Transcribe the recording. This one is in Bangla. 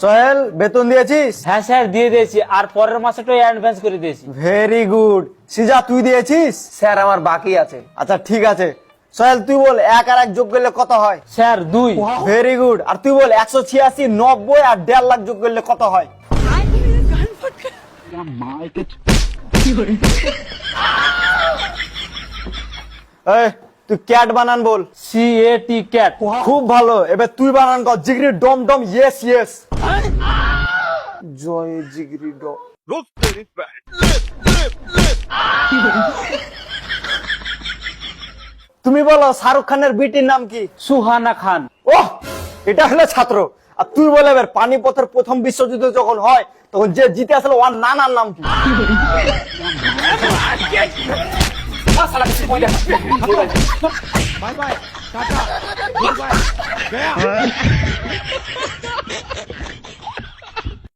সোহেল বেতন দিয়েছিস? হ্যাঁ স্যার দিয়ে দিয়েছি, আর পরের মাসে তো অ্যাডভান্স করে দিয়েছি। Very good. সিজা তুই দিয়েছিস? স্যার আমার বাকি আছে। আচ্ছা ঠিক আছে। সোহেল তুই বল 1 আর 1 যোগ করলে কত হয়? স্যার 2। Very good. আর তুই বল 186, 90 আর 1.5 লাখ যোগ করলে কত হয়? এই তুই ক্যাট বানান বল। CAT cat. খুব ভালো। এবার তুই বানান কর জিগরি ডম ডম ইয়েস ইয়েস। জয় জিগরি ডম। তুমি বলো শাহরুখ খানের বিটির নাম কি? সুহানা খান। ওহ, এটা হলো ছাত্র। আর তুই বলে এবার পানিপথের প্রথম বিশ্বযুদ্ধ যখন হয় তখন যে জিতে আসলে ওর নানার নাম কি? बाय बाय टाटा गुड बाय गया